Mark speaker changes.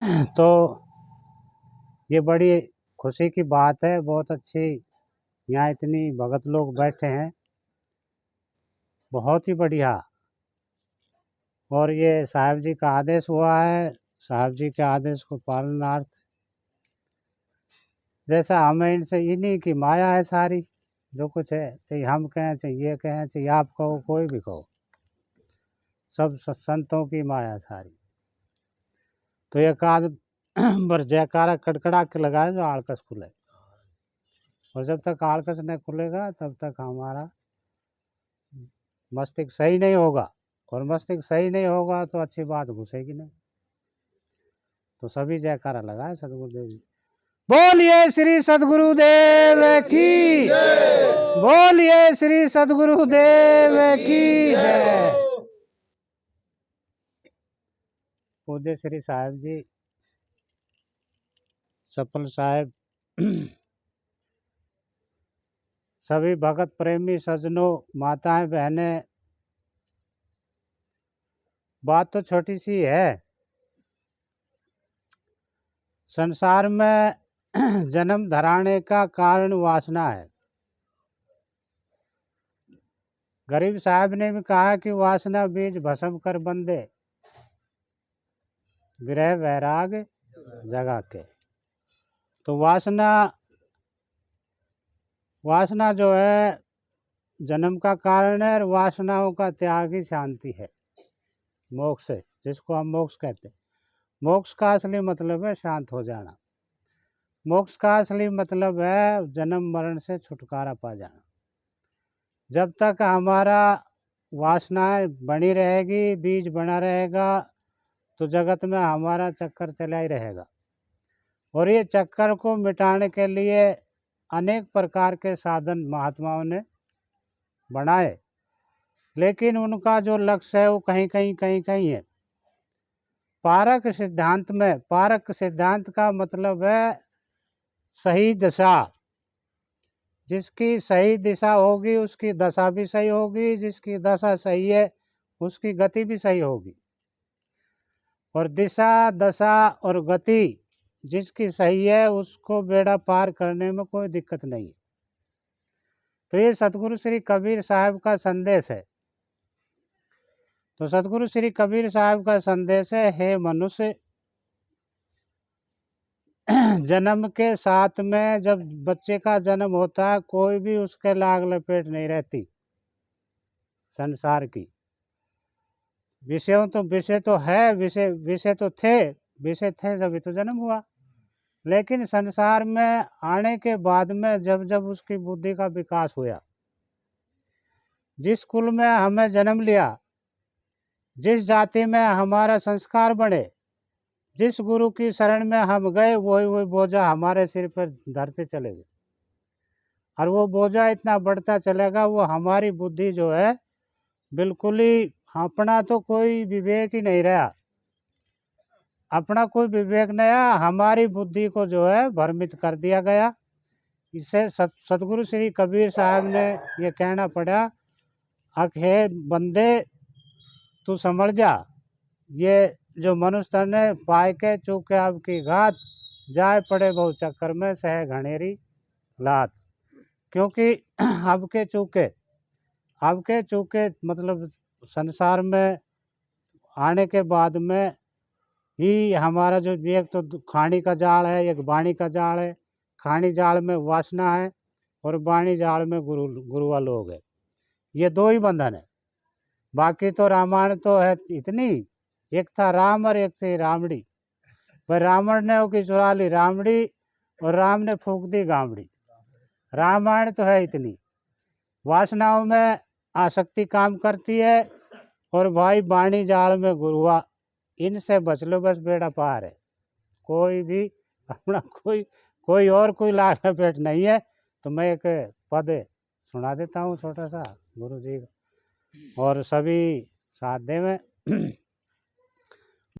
Speaker 1: तो ये बड़ी खुशी की बात है, बहुत अच्छी। यहाँ इतनी भगत लोग बैठे हैं, बहुत ही बढ़िया। और ये साहब जी का आदेश हुआ है, साहब जी के आदेश को पालनार्थ, जैसा हमें इनसे इन्हीं की माया है सारी, जो कुछ है, चाहे हम कहें, चाहे ये कहें, चाहे आप कहो, कोई भी कहो, सब संतों की माया सारी। तो एक आध बार जयकारा कड़कड़ा के लगाए जो आड़कस खुले, और जब तक आड़कस नहीं खुलेगा तब तक हमारा मस्तिष्क सही नहीं होगा, और मस्तिष्क सही नहीं होगा तो अच्छी बात घुसेगी नहीं। तो सभी जयकारा लगाए सदगुरुदेव जी। बोलिए श्री सदगुरुदेव की, बोलिए श्री सदगुरुदेव की जय। पूज्य श्री साहब जी, सफल साहब, सभी भगत प्रेमी सज्जनों, माताएं बहनें, बात तो छोटी सी है। संसार में जन्म धराने का कारण वासना है। गरीब साहब ने भी कहा कि वासना बीज भस्म कर बंदे, विरह वैराग जगा के। तो वासना जो है जन्म का कारण है, और वासनाओं का त्याग ही शांति है, मोक्ष है, जिसको हम मोक्ष कहते हैं। मोक्ष का असली मतलब है शांत हो जाना। मोक्ष का असली मतलब है जन्म मरण से छुटकारा पा जाना। जब तक हमारा वासनाएं बनी रहेगी, बीज बना रहेगा, तो जगत में हमारा चक्कर चला ही रहेगा। और ये चक्कर को मिटाने के लिए अनेक प्रकार के साधन महात्माओं ने बनाए, लेकिन उनका जो लक्ष्य है वो कहीं कहीं है। पारक सिद्धांत में, पारक सिद्धांत का मतलब है सही दिशा। जिसकी सही दिशा होगी उसकी दशा भी सही होगी, जिसकी दशा सही है उसकी गति भी सही होगी। और दिशा, दशा और गति जिसकी सही है उसको बेड़ा पार करने में कोई दिक्कत नहीं है। तो ये सतगुरु श्री कबीर साहब का संदेश है। तो सतगुरु श्री कबीर साहब का संदेश है, हे मनुष्य, जन्म के साथ में जब बच्चे का जन्म होता है, कोई भी उसके लाग लपेट नहीं रहती संसार की। विषय तो है, विषय तो थे जब तो जन्म हुआ। लेकिन संसार में आने के बाद में जब जब उसकी बुद्धि का विकास हुआ, जिस कुल में हमें जन्म लिया, जिस जाति में हमारा संस्कार बने, जिस गुरु की शरण में हम गए, वही बोझा हमारे सिर पर धरते चले गए। और वो बोझा इतना बढ़ता चलेगा, वो हमारी बुद्धि जो है बिल्कुल ही, अपना तो कोई विवेक ही नहीं रहा, अपना कोई विवेक नहीं आया, हमारी बुद्धि को जो है भ्रमित कर दिया गया। इससे सतगुरु श्री कबीर साहब ने ये कहना पड़ा, हे बंदे तू समझ जा, ये जो मनुष्य तन है पाए के चूके आपकी घात, जाए पड़े बहु चक्कर में सह घनेरी लात। क्योंकि अब के चूके मतलब संसार में आने के बाद में ही हमारा जो एक तो खानी का जाल है, एक वाणी का जाल है। खानी जाल में वासना है और वाणी जाल में गुरुआ लोग है। ये दो ही बंधन है। बाकी तो रामायण तो है इतनी, एक था राम और एक थी रामड़ी। भाई रावण ने उसकी चुरा ली रामड़ी और राम ने फूंक दी गामड़ी। रामायण तो है इतनी। वासनाओं में आसक्ति काम करती है, और भाई वाणी जाल में गुरुआ, इनसे बच लो बस बेड़ा पार है। कोई भी अपना कोई और कोई लाल लपेट नहीं है। तो मैं एक पद सुना देता हूँ छोटा सा गुरु जी, और सभी साथ दे में।